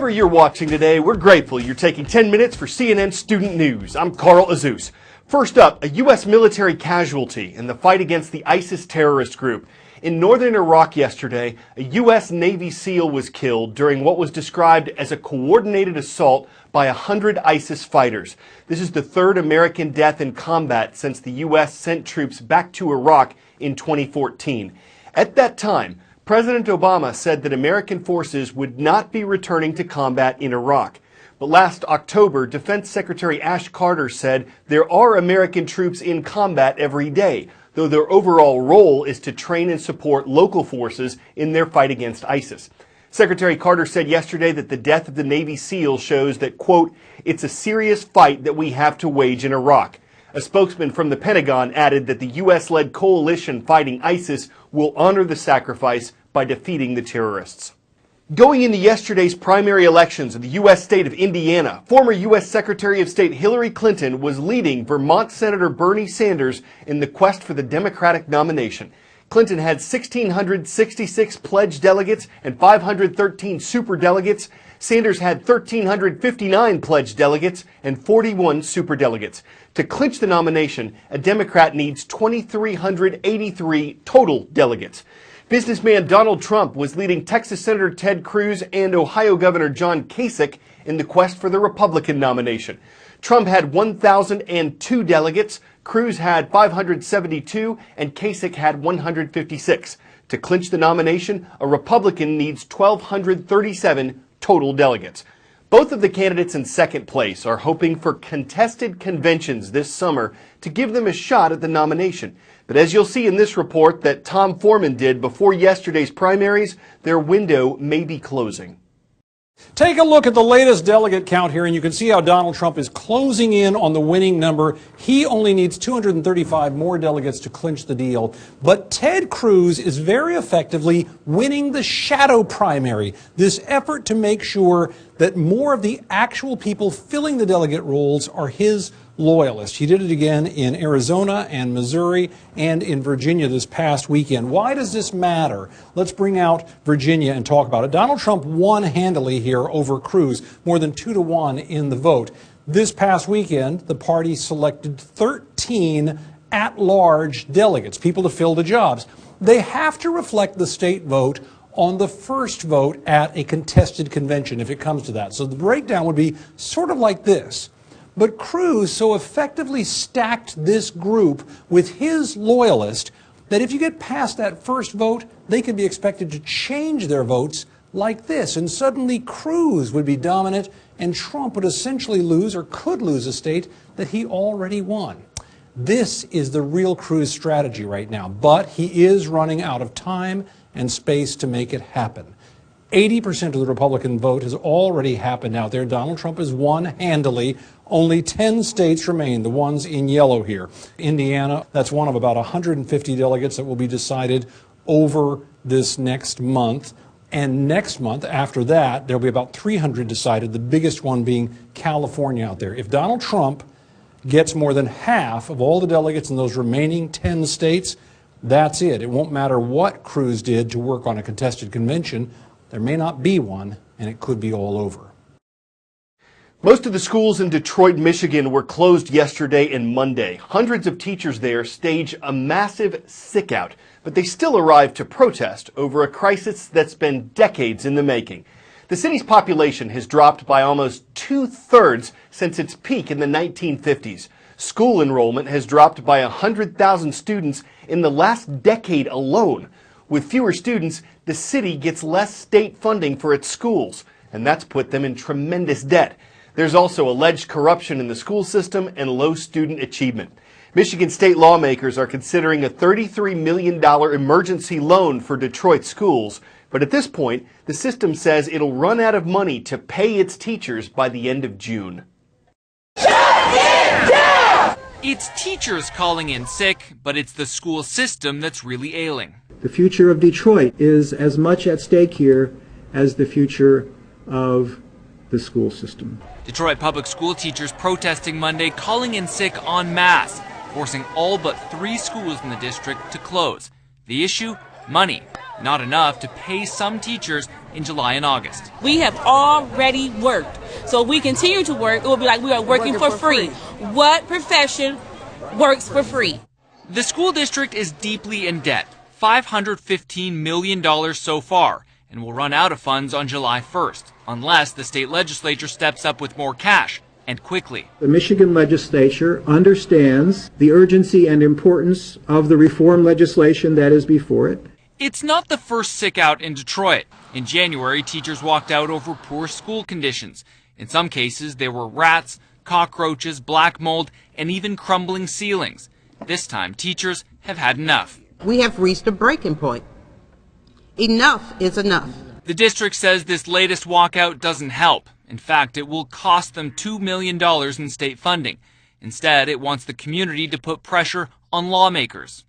Wherever you're watching today, we're grateful you're taking 10 minutes for CNN Student News. I'm Carl Azus. First up, a U.S. military casualty in the fight against the ISIS terrorist group. In northern Iraq yesterday, a U.S. Navy SEAL was killed during what was described as a coordinated assault by 100 ISIS fighters. This is the third American death in combat since the U.S. sent troops back to Iraq in 2014. At that time, President Obama said that American forces would not be returning to combat in Iraq. But last October, Defense Secretary Ash Carter said there are American troops in combat every day, though their overall role is to train and support local forces in their fight against ISIS. Secretary Carter said yesterday that the death of the Navy SEAL shows that, quote, it's a serious fight that we have to wage in Iraq. A spokesman from the Pentagon added that the U.S.-led coalition fighting ISIS will honor the sacrifice by defeating the terrorists. Going into yesterday's primary elections in the U.S. state of Indiana, former U.S. Secretary of State Hillary Clinton was leading Vermont Senator Bernie Sanders in the quest for the Democratic nomination. Clinton had 1,666 pledged delegates and 513 superdelegates. Sanders had 1,359 pledged delegates and 41 superdelegates. To clinch the nomination, a Democrat needs 2,383 total delegates. Businessman Donald Trump was leading Texas Senator Ted Cruz and Ohio Governor John Kasich in the quest for the Republican nomination. Trump had 1,002 delegates, Cruz had 572, and Kasich had 156. To clinch the nomination, a Republican needs 1,237 total delegates. Both of the candidates in second place are hoping for contested conventions this summer to give them a shot at the nomination. But as you'll see in this report that Tom Foreman did before yesterday's primaries, their window may be closing. Take a look at the latest delegate count here, and you can see how Donald Trump is closing in on the winning number. He only needs 235 more delegates to clinch the deal. But Ted Cruz is very effectively winning the shadow primary, this effort to make sure that more of the actual people filling the delegate roles are his loyalists. He did it again in Arizona and Missouri and in Virginia this past weekend. Why does this matter? Let's bring out Virginia and talk about it. Donald Trump won handily here over Cruz, more than 2-1 in the vote. This past weekend, the party selected 13 at-large delegates, people to fill the jobs. They have to reflect the state vote on the first vote at a contested convention, if it comes to that. So the breakdown would be sort of like this. But Cruz so effectively stacked this group with his loyalist that if you get past that first vote, they could be expected to change their votes like this. And suddenly Cruz would be dominant and Trump would essentially lose or could lose a state that he already won. This is the real Cruz strategy right now. But he is running out of time and space to make it happen. 80% of the Republican vote has already happened out there. Donald Trump has won handily. Only 10 states remain, the ones in yellow here. Indiana, that's one of about 150 delegates that will be decided over this next month. And next month, after that, there'll be about 300 decided, the biggest one being California out there. If Donald Trump gets more than half of all the delegates in those remaining 10 states, that's it. It won't matter what Cruz did to work on a contested convention. There may not be one, and it could be all over. Most of the schools in Detroit, Michigan were closed yesterday and Monday. Hundreds of teachers there stage a massive sick-out, but they still arrived to protest over a crisis that's been decades in the making. The city's population has dropped by almost 2/3 since its peak in the 1950s. School enrollment has dropped by 100,000 students in the last decade alone. With fewer students, the city gets less state funding for its schools, and that's put them in tremendous debt. There's also alleged corruption in the school system and low student achievement. Michigan state lawmakers are considering a $33 million emergency loan for Detroit schools, but at this point, the system says it'll run out of money to pay its teachers by the end of June. It's teachers calling in sick, but it's the school system that's really ailing. The future of Detroit is as much at stake here as the future of the school system. Detroit public school teachers protesting Monday, calling in sick en masse, forcing all but 3 schools in the district to close. The issue? Money. not enough to pay some teachers in July and August. We have already worked. So if we continue to work, it will be like we are working for free. What profession works for free? The school district is deeply in debt, $515 million so far, and will run out of funds on July 1st, unless the state legislature steps up with more cash, and quickly. The Michigan legislature understands the urgency and importance of the reform legislation that is before it. It's not the first sick out in Detroit. In January, teachers walked out over poor school conditions. In some cases, there were rats, cockroaches, black mold, and even crumbling ceilings. This time, teachers have had enough. We have reached a breaking point. Enough is enough. The district says this latest walkout doesn't help. In fact, it will cost them $2 million in state funding. Instead, it wants the community to put pressure on lawmakers.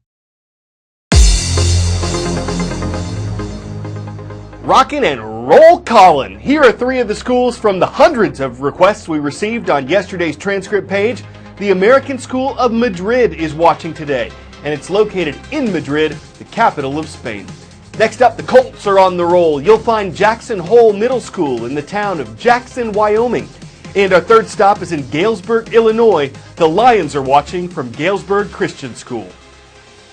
Rockin' and roll callin'. Here are three of the schools from the hundreds of requests we received on yesterday's transcript page. The American School of Madrid is watching today, and it's located in Madrid, the capital of Spain. Next up, the Colts are on the roll. You'll find Jackson Hole Middle School in the town of Jackson, Wyoming. And our third stop is in Galesburg, Illinois. The Lions are watching from Galesburg Christian School.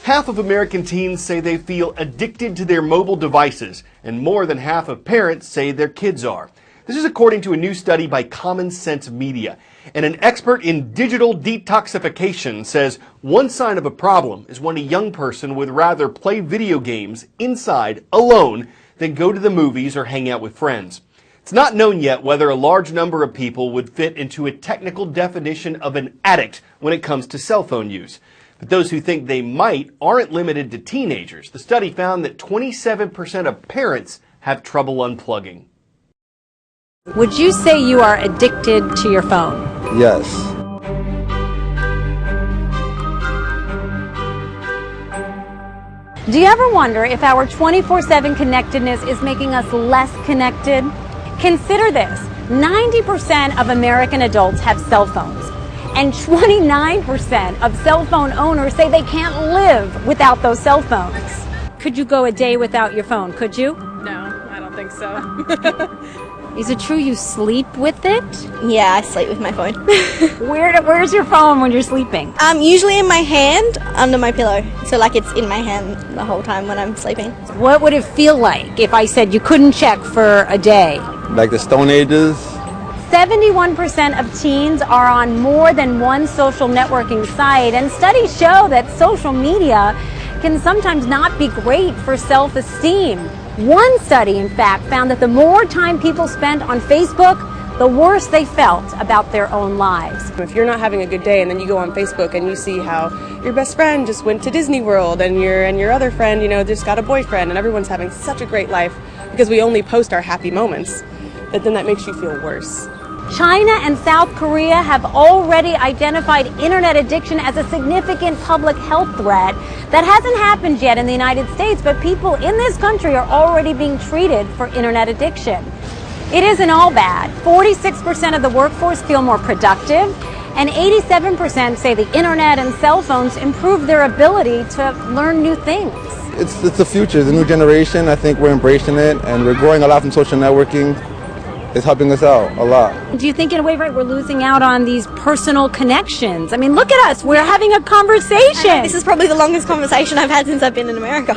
Half of American teens say they feel addicted to their mobile devices, and more than half of parents say their kids are. This is according to a new study by Common Sense Media. And an expert in digital detoxification says one sign of a problem is when a young person would rather play video games inside alone than go to the movies or hang out with friends. It's not known yet whether a large number of people would fit into a technical definition of an addict when it comes to cell phone use. But those who think they might aren't limited to teenagers. The study found that 27% of parents have trouble unplugging. Would you say you are addicted to your phone? Yes. Do you ever wonder if our 24/7 connectedness is making us less connected? Consider this. 90% of American adults have cell phones, and 29% of cell phone owners say they can't live without those cell phones. Could you go a day without your phone? Could you? No, I don't think so. Is it true you sleep with it? Yeah, I sleep with my phone. Where's your phone when you're sleeping? Usually in my hand, under my pillow. So like it's in my hand the whole time when I'm sleeping. What would it feel like if I said you couldn't check for a day? Like the Stone Ages. 71% of teens are on more than one social networking site, and studies show that social media can sometimes not be great for self-esteem. One study, in fact, found that the more time people spent on Facebook, the worse they felt about their own lives. If you're not having a good day and then you go on Facebook and you see how your best friend just went to Disney World and your other friend, just got a boyfriend and everyone's having such a great life because we only post our happy moments, then that makes you feel worse. China and South Korea have already identified internet addiction as a significant public health threat. That hasn't happened yet in the United States, but people in this country are already being treated for internet addiction. It isn't all bad. 46% of the workforce feel more productive, and 87% say the internet and cell phones improve their ability to learn new things. It's the future, the new generation. I think we're embracing it, and we're growing a lot from social networking. It's helping us out a lot. Do you think in a way, right, we're losing out on these personal connections? I mean, look at us. We're having a conversation. This is probably the longest conversation I've had since I've been in America.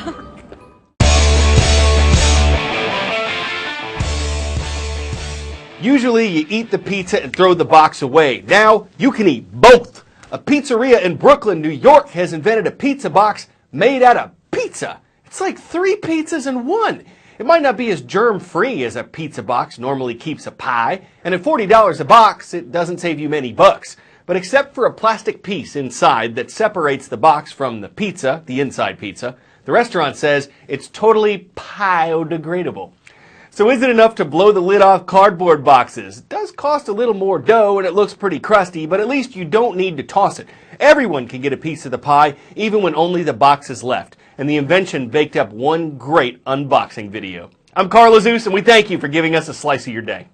Usually you eat the pizza and throw the box away. Now you can eat both. A pizzeria in Brooklyn, New York has invented a pizza box made out of pizza. It's like 3 pizzas in one. It might not be as germ-free as a pizza box normally keeps a pie, and at $40 a box, it doesn't save you many bucks. But except for a plastic piece inside that separates the box from the pizza, the inside pizza, the restaurant says it's totally biodegradable. So is it enough to blow the lid off cardboard boxes? It does cost a little more dough and it looks pretty crusty, but at least you don't need to toss it. Everyone can get a piece of the pie, even when only the box is left. And the invention baked up one great unboxing video. I'm Carl Azus, and we thank you for giving us a slice of your day.